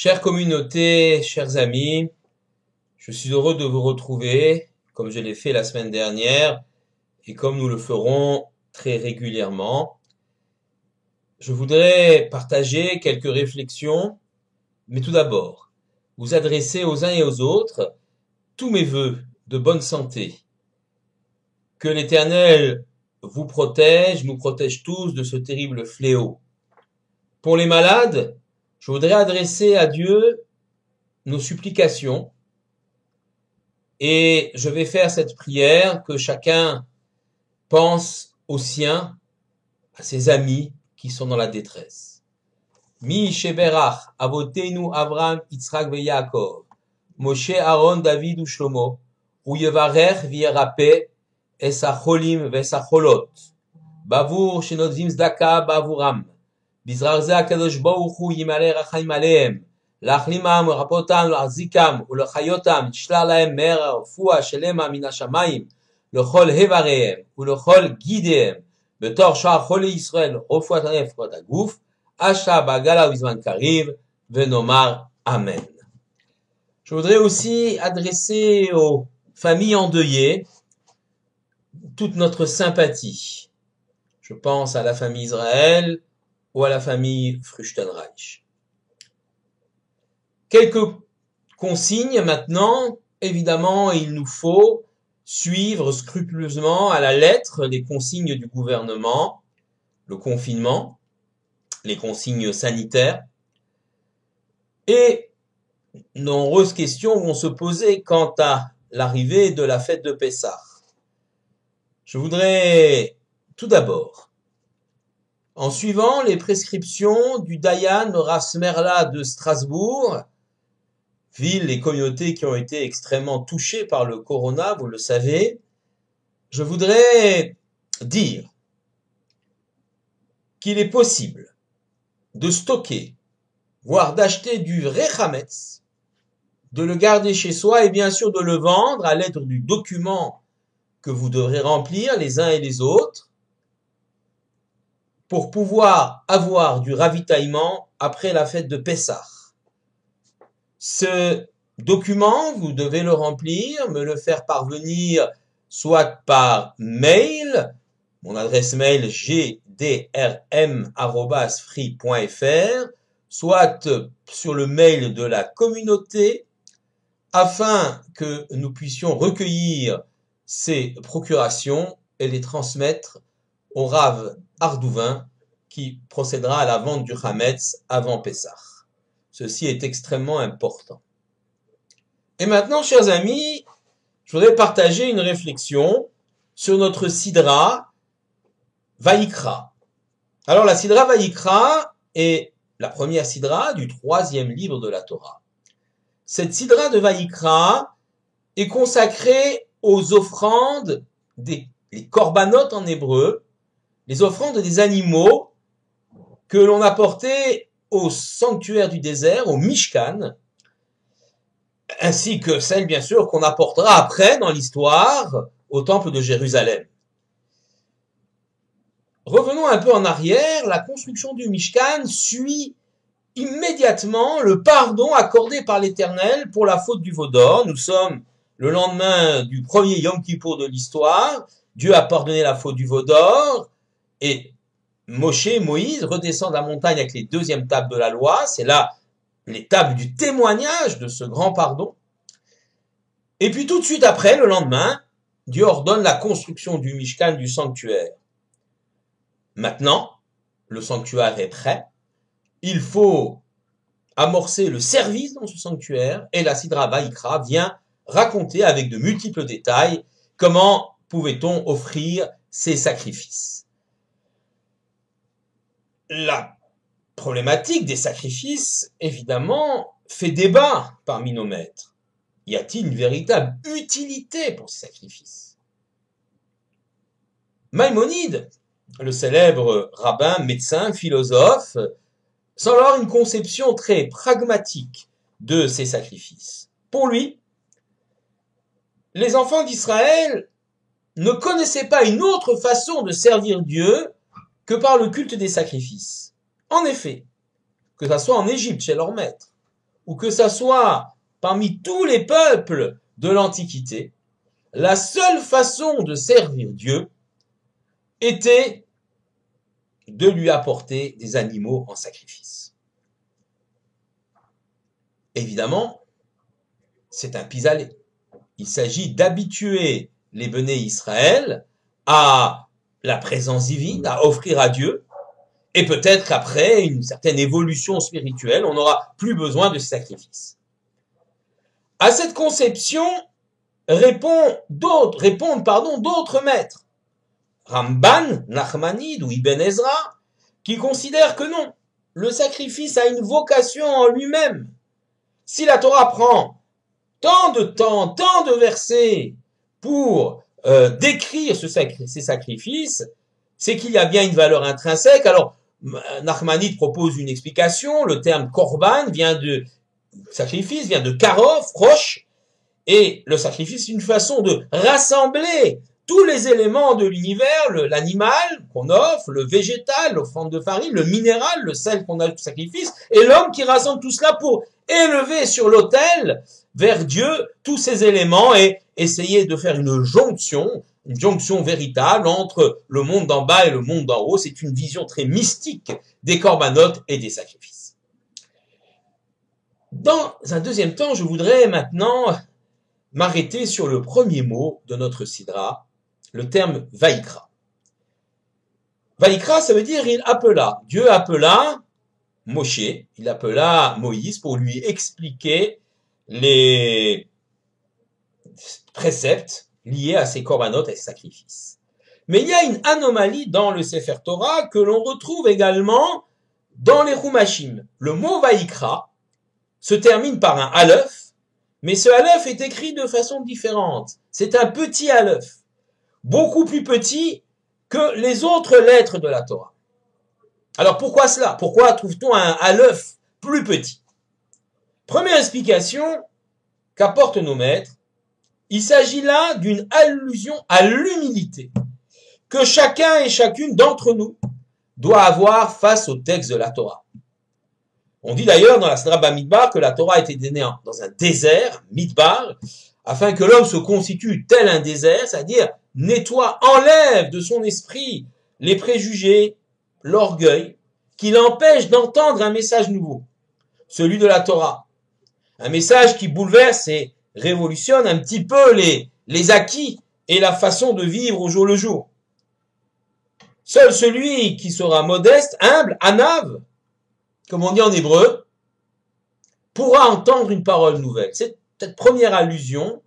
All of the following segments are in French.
Chère communauté, chers amis, je suis heureux de vous retrouver, comme je l'ai fait la semaine dernière, et comme nous le ferons très régulièrement. Je voudrais partager quelques réflexions, mais tout d'abord, vous adresser aux uns et aux autres tous mes vœux de bonne santé. Que l'Éternel vous protège, nous protège tous de ce terrible fléau. Pour les malades, je voudrais adresser à Dieu nos supplications et je vais faire cette prière que chacun pense aux siens, à ses amis qui sont dans la détresse. Mi sheberach avotenu Avraham, Yitzhak ve Yaakov, Moshe, Aaron, David ou Shlomo, hu yevarech v'yerape es hacholim ve'es hacholot, bavur shenodvim zdaka bavuram, bizrar ze HaKadosh Baruch Hu yimaleh rachaim alehem, להחלימם ולרפאותם ולהחזיקם ולחיותם תשלח להם מהר הרפואה שלמה מן השמיים לכל איבריהם ולכל גידיהם בתוך שאר חולי ישראל רפואת הנפש ורפואת הגוף עתה בעגלה ובזמן קריב ונאמר Amen. Je voudrais aussi adresser aux familles endeuillées toute notre sympathie. Je pense à la famille Israël ou à la famille Früchtenreich. Quelques consignes maintenant. Évidemment, il nous faut suivre scrupuleusement à la lettre les consignes du gouvernement, le confinement, les consignes sanitaires. Et de nombreuses questions vont se poser quant à l'arrivée de la fête de Pessah. Je voudrais tout d'abord, en suivant les prescriptions du Dayan Ras Merla de Strasbourg, ville et communautés qui ont été extrêmement touchées par le corona, vous le savez, je voudrais dire qu'il est possible de stocker, voire d'acheter du vrai Hametz, de le garder chez soi et bien sûr de le vendre à l'aide du document que vous devrez remplir les uns et les autres pour pouvoir avoir du ravitaillement après la fête de Pessah. Ce document, vous devez le remplir, me le faire parvenir soit par mail, mon adresse mail gdrm@free.fr, soit sur le mail de la communauté, afin que nous puissions recueillir ces procurations et les transmettre au Rav Ardouvin qui procédera à la vente du Hametz avant Pessah. Ceci est extrêmement important. Et maintenant, chers amis, je voudrais partager une réflexion sur notre Sidra Vayikra. Alors, la Sidra Vayikra est la première Sidra du 3e livre de la Torah. Cette Sidra de Vayikra est consacrée aux offrandes, les korbanot en hébreu, les offrandes des animaux que l'on apportait au sanctuaire du désert, au Mishkan, ainsi que celles, bien sûr, qu'on apportera après, dans l'histoire, au temple de Jérusalem. Revenons un peu en arrière, la construction du Mishkan suit immédiatement le pardon accordé par l'Éternel pour la faute du veau d'or. Nous sommes le lendemain du premier Yom Kippour de l'histoire, Dieu a pardonné la faute du veau d'or, et Moïse redescend de la montagne avec les deuxièmes tables de la loi, c'est là les tables du témoignage de ce grand pardon. Et puis tout de suite après, le lendemain, Dieu ordonne la construction du Mishkan, du sanctuaire. Maintenant, le sanctuaire est prêt, il faut amorcer le service dans ce sanctuaire, et la Sidra Vayikra vient raconter avec de multiples détails comment pouvait-on offrir ces sacrifices. La problématique des sacrifices, évidemment, fait débat parmi nos maîtres. Y a-t-il une véritable utilité pour ces sacrifices? Maïmonide, le célèbre rabbin, médecin, philosophe, semble avoir une conception très pragmatique de ces sacrifices. Pour lui, les enfants d'Israël ne connaissaient pas une autre façon de servir Dieu que par le culte des sacrifices. En effet, que ça soit en Égypte chez leur maître, ou que ça soit parmi tous les peuples de l'Antiquité, la seule façon de servir Dieu était de lui apporter des animaux en sacrifice. Évidemment, c'est un pis-aller. Il s'agit d'habituer les Béné Israël à la présence divine, à offrir à Dieu, et peut-être qu'après une certaine évolution spirituelle, on n'aura plus besoin de ces sacrifices. À cette conception répondent d'autres maîtres, Ramban, Nachmanide ou Ibn Ezra, qui considèrent que non, le sacrifice a une vocation en lui-même. Si la Torah prend tant de temps, tant de versets pour décrire ces sacrifices, c'est qu'il y a bien une valeur intrinsèque. Alors, Nachmanide propose une explication. Le terme korban vient de sacrifice, vient de karov, roche, et le sacrifice est une façon de rassembler tous les éléments de l'univers, l'animal qu'on offre, le végétal, l'offrande de farine, le minéral, le sel qu'on a au sacrifice, et l'homme qui rassemble tout cela pour élever sur l'autel vers Dieu tous ces éléments et essayer de faire une jonction véritable entre le monde d'en bas et le monde d'en haut. C'est une vision très mystique des corbanotes et des sacrifices. Dans un deuxième temps, je voudrais maintenant m'arrêter sur le premier mot de notre sidra, le terme Vaïkra. Vaïkra, ça veut dire il appela. Dieu appela Moshe, il appela Moïse pour lui expliquer les préceptes liés à ces corbanotes et ces sacrifices. Mais il y a une anomalie dans le Sefer Torah que l'on retrouve également dans les Chumashim. Le mot Vaïkra se termine par un Aleph, mais ce Aleph est écrit de façon différente. C'est un petit Aleph, beaucoup plus petit que les autres lettres de la Torah. Alors pourquoi cela? Pourquoi trouve-t-on un Aleph plus petit? Première explication qu'apportent nos maîtres, il s'agit là d'une allusion à l'humilité que chacun et chacune d'entre nous doit avoir face au texte de la Torah. On dit d'ailleurs dans la Sidra Bamidbar que la Torah a été donnée dans un désert, Midbar, afin que l'homme se constitue tel un désert, c'est-à-dire nettoie, enlève de son esprit les préjugés, l'orgueil, qui l'empêche d'entendre un message nouveau, celui de la Torah. Un message qui bouleverse et révolutionne un petit peu les acquis et la façon de vivre au jour le jour. Seul celui qui sera modeste, humble, anav, comme on dit en hébreu, pourra entendre une parole nouvelle. C'est cette première allusion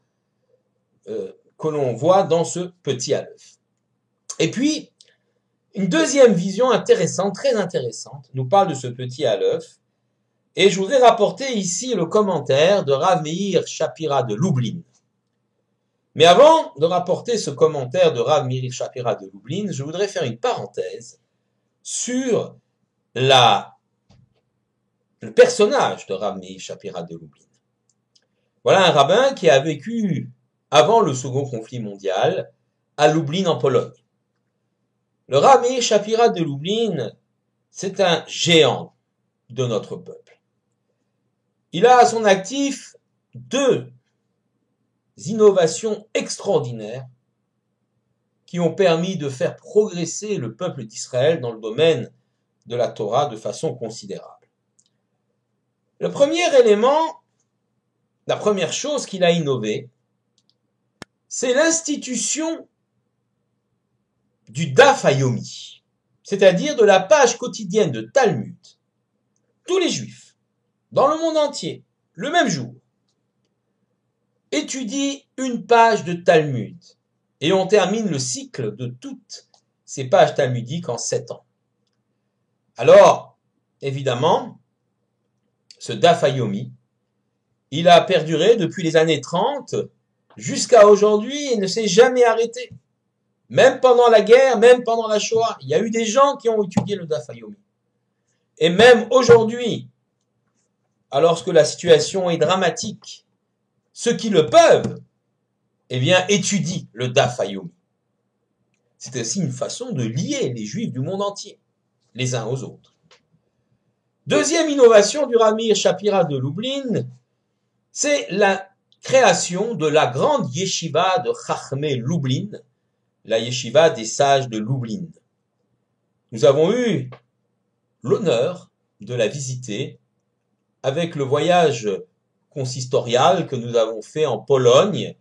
que l'on voit dans ce petit aleph. Et puis, une deuxième vision intéressante, très intéressante, nous parle de ce petit aleph, et je voudrais rapporter ici le commentaire de Rav Meir Shapira de Lublin. Mais avant de rapporter ce commentaire de Rav Meir Shapira de Lublin, je voudrais faire une parenthèse sur le personnage de Rav Meir Shapira de Lublin. Voilà un rabbin qui a vécu avant le second conflit mondial à Lublin en Pologne. Le Rav Meir Shapira de Lublin, c'est un géant de notre peuple. Il a à son actif deux innovations extraordinaires qui ont permis de faire progresser le peuple d'Israël dans le domaine de la Torah de façon considérable. Le premier élément, la première chose qu'il a innové, c'est l'institution du Daf Hayomi, c'est-à-dire de la page quotidienne de Talmud. Tous les Juifs, dans le monde entier, le même jour, étudient une page de Talmud, et on termine le cycle de toutes ces pages talmudiques en 7 ans. Alors, évidemment, ce Daf Hayomi, il a perduré depuis les années 30 jusqu'à aujourd'hui et ne s'est jamais arrêté. Même pendant la guerre, même pendant la Shoah, il y a eu des gens qui ont étudié le Daf Hayomi. Et même aujourd'hui, alors que la situation est dramatique, ceux qui le peuvent, eh bien, étudient le Daf Hayomi. C'est aussi une façon de lier les Juifs du monde entier, les uns aux autres. Deuxième innovation du Rav Meir Shapira de Lublin, c'est la création de la grande yeshiva de Chachmei Lublin, la yeshiva des sages de Lublin. Nous avons eu l'honneur de la visiter avec le voyage consistorial que nous avons fait en Pologne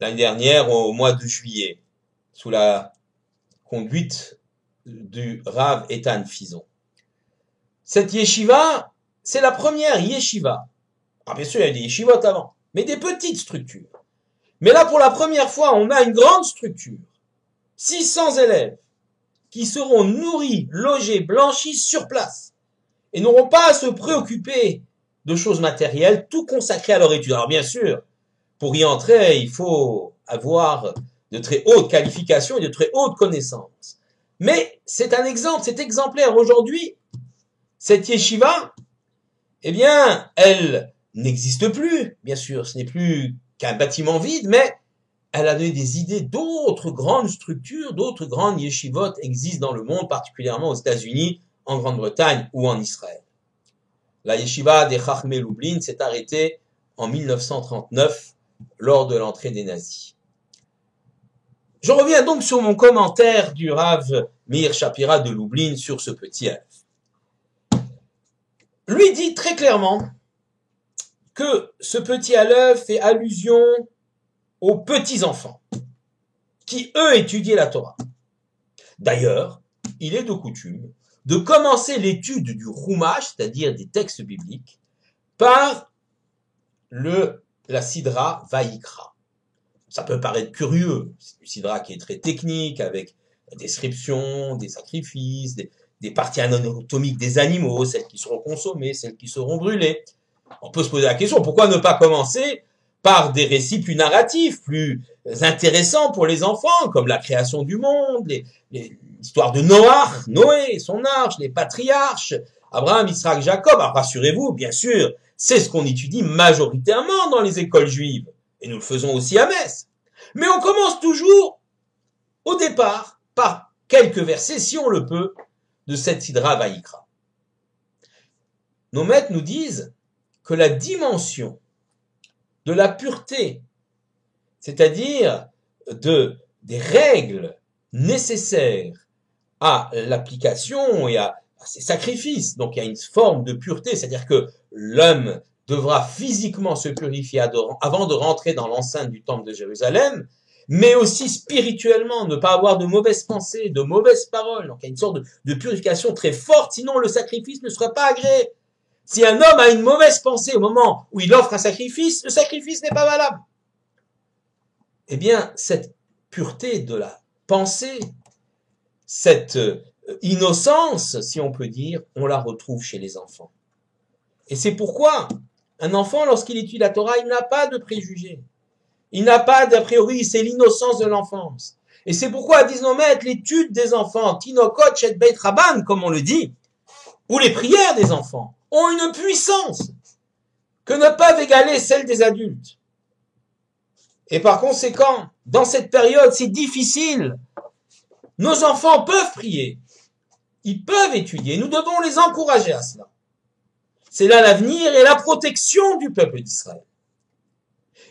l'année dernière au mois de juillet, sous la conduite du Rav Ethan Fison. Cette yeshiva, c'est la première yeshiva. Alors bien sûr, il y a des yeshivot avant, mais des petites structures. Mais là, pour la première fois, on a une grande structure. 600 élèves qui seront nourris, logés, blanchis sur place et n'auront pas à se préoccuper de choses matérielles, tout consacré à leur étude. Alors bien sûr, pour y entrer, il faut avoir de très hautes qualifications et de très hautes connaissances. Mais c'est un exemple, c'est exemplaire. Aujourd'hui, cette yeshiva, eh bien, elle n'existe plus. Bien sûr, ce n'est plus qu'un bâtiment vide, mais elle a donné des idées d'autres grandes structures, d'autres grandes yeshivot existent dans le monde, particulièrement aux États-Unis, en Grande-Bretagne ou en Israël. La yeshiva des Chachmei Lublin s'est arrêtée en 1939 lors de l'entrée des nazis. Je reviens donc sur mon commentaire du Rav Meir Shapira de Lublin sur ce petit élève. Lui dit très clairement que ce petit élève fait allusion aux petits-enfants qui, eux, étudiaient la Torah. D'ailleurs, il est de coutume de commencer l'étude du Chumash, c'est-à-dire des textes bibliques, par la Sidra Vayikra. Ça peut paraître curieux, c'est une Sidra qui est très technique, avec la description des sacrifices, des parties anatomiques des animaux, celles qui seront consommées, celles qui seront brûlées. On peut se poser la question, pourquoi ne pas commencer par des récits plus narratifs, plus intéressants pour les enfants, comme la création du monde, l'histoire de Noé, son arche, les patriarches, Abraham, Isaac, Jacob. Alors rassurez-vous, bien sûr, c'est ce qu'on étudie majoritairement dans les écoles juives, et nous le faisons aussi à Metz. Mais on commence toujours, au départ, par quelques versets, si on le peut, de cette Sidra Vayikra. Nos maîtres nous disent que la dimension de la pureté, c'est-à-dire des règles nécessaires à l'application et à ces sacrifices. Donc il y a une forme de pureté, c'est-à-dire que l'homme devra physiquement se purifier avant de rentrer dans l'enceinte du temple de Jérusalem, mais aussi spirituellement, ne pas avoir de mauvaises pensées, de mauvaises paroles. Donc il y a une sorte de purification très forte, sinon le sacrifice ne sera pas agréé. Si un homme a une mauvaise pensée au moment où il offre un sacrifice, le sacrifice n'est pas valable. Eh bien, cette pureté de la pensée, cette innocence, si on peut dire, on la retrouve chez les enfants. Et c'est pourquoi un enfant, lorsqu'il étudie la Torah, il n'a pas de préjugés. Il n'a pas d'a priori, c'est l'innocence de l'enfance. Et c'est pourquoi, disent nos maîtres, l'étude des enfants, Tinokot Shet Beit Rabban, comme on le dit, ou les prières des enfants, ont une puissance que ne peuvent égaler celle des adultes. Et par conséquent, dans cette période, c'est difficile. Nos enfants peuvent prier. Ils peuvent étudier. Nous devons les encourager à cela. C'est là l'avenir et la protection du peuple d'Israël.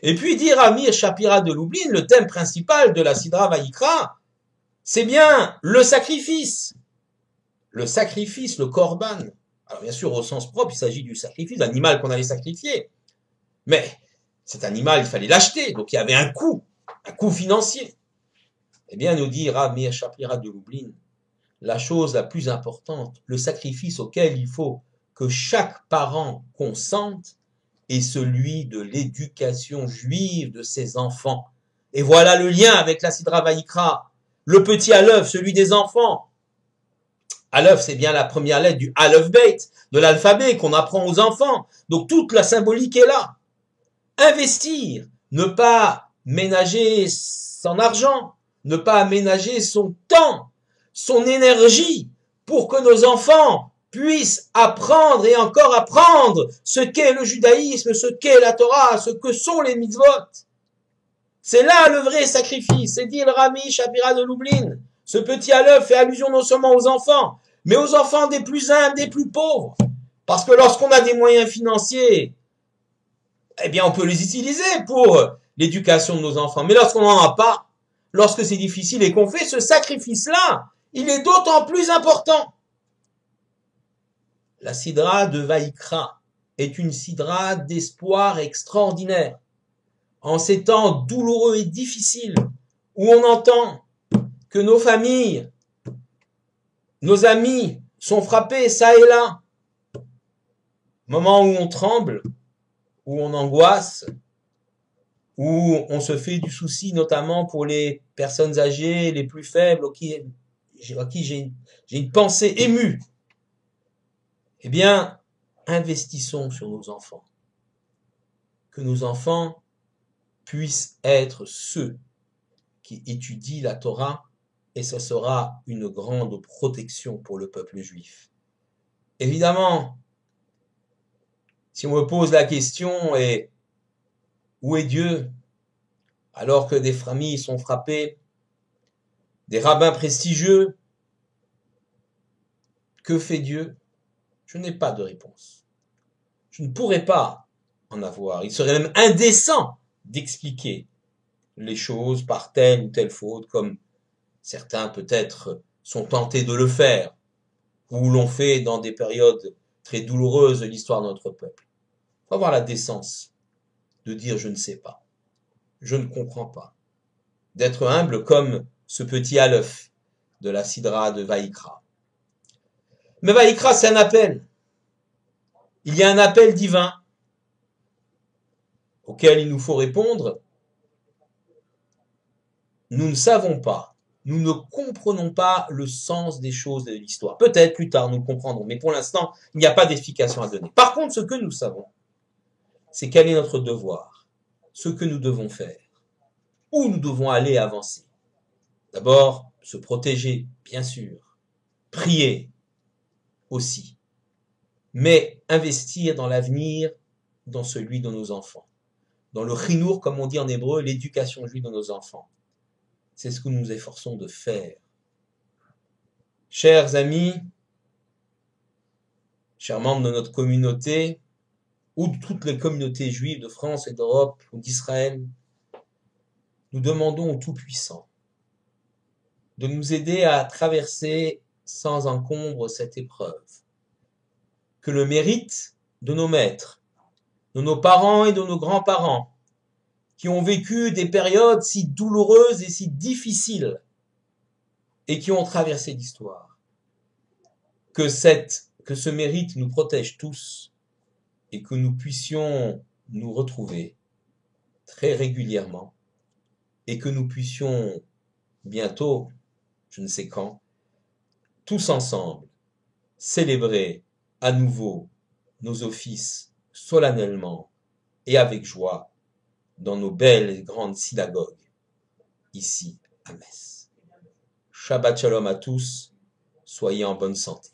Et puis dire à Meir Shapira de Lublin, le thème principal de la Sidra Vayikra, c'est bien le sacrifice. Le sacrifice, le korban. Alors bien sûr, au sens propre, il s'agit du sacrifice, l'animal qu'on allait sacrifier. Mais cet animal, il fallait l'acheter, donc il y avait un coût financier. Eh bien, nous dit Rav Meir Shapira de Lublin, la chose la plus importante, le sacrifice auquel il faut que chaque parent consente, est celui de l'éducation juive de ses enfants. Et voilà le lien avec la Sidra Vayikra. Le petit Aleph, celui des enfants. Aleph, c'est bien la première lettre du Aleph Beit, de l'alphabet qu'on apprend aux enfants. Donc toute la symbolique est là. Investir, ne pas ménager son argent, ne pas ménager son temps, son énergie, pour que nos enfants puissent apprendre et encore apprendre ce qu'est le judaïsme, ce qu'est la Torah, ce que sont les mitzvot. C'est là le vrai sacrifice, c'est dit le Rav Meir Shapira de Lublin. Ce petit Aleph fait allusion non seulement aux enfants, mais aux enfants des plus humbles, des plus pauvres. Parce que lorsqu'on a des moyens financiers, eh bien, on peut les utiliser pour l'éducation de nos enfants. Mais lorsqu'on n'en a pas, lorsque c'est difficile et qu'on fait ce sacrifice-là, il est d'autant plus important. La sidra de Vaïkra est une sidra d'espoir extraordinaire. En ces temps douloureux et difficiles, où on entend que nos familles, nos amis sont frappés ça et là, moment où on tremble, où on angoisse, où on se fait du souci, notamment pour les personnes âgées, les plus faibles, à qui j'ai une pensée émue. Eh bien, investissons sur nos enfants. Que nos enfants puissent être ceux qui étudient la Torah, et ce sera une grande protection pour le peuple juif. Évidemment, si on me pose la question, et où est Dieu? Alors que des familles sont frappées, des rabbins prestigieux, que fait Dieu? Je n'ai pas de réponse. Je ne pourrais pas en avoir. Il serait même indécent d'expliquer les choses par telle ou telle faute, comme certains peut-être sont tentés de le faire, ou l'ont fait dans des périodes très douloureuses de l'histoire de notre peuple. Il faut avoir la décence de dire je ne sais pas, je ne comprends pas, d'être humble comme ce petit Aleph de la Sidra de Vaïkra. Mais Vaïkra, c'est un appel. Il y a un appel divin auquel il nous faut répondre. Nous ne savons pas, nous ne comprenons pas le sens des choses de l'histoire. Peut-être plus tard nous le comprendrons, mais pour l'instant, il n'y a pas d'explication à donner. Par contre, ce que nous savons, c'est quel est notre devoir, ce que nous devons faire, où nous devons aller avancer. D'abord, se protéger, bien sûr, prier aussi, mais investir dans l'avenir, dans celui de nos enfants, dans le chinour, comme on dit en hébreu, l'éducation juive de nos enfants. C'est ce que nous nous efforçons de faire. Chers amis, chers membres de notre communauté, ou de toutes les communautés juives de France et d'Europe ou d'Israël, nous demandons au Tout-Puissant de nous aider à traverser sans encombre cette épreuve. Que le mérite de nos maîtres, de nos parents et de nos grands-parents, qui ont vécu des périodes si douloureuses et si difficiles, et qui ont traversé l'histoire, que ce mérite nous protège tous, et que nous puissions nous retrouver très régulièrement, et que nous puissions bientôt, je ne sais quand, tous ensemble, célébrer à nouveau nos offices solennellement et avec joie dans nos belles et grandes synagogues, ici à Metz. Shabbat Shalom à tous, soyez en bonne santé.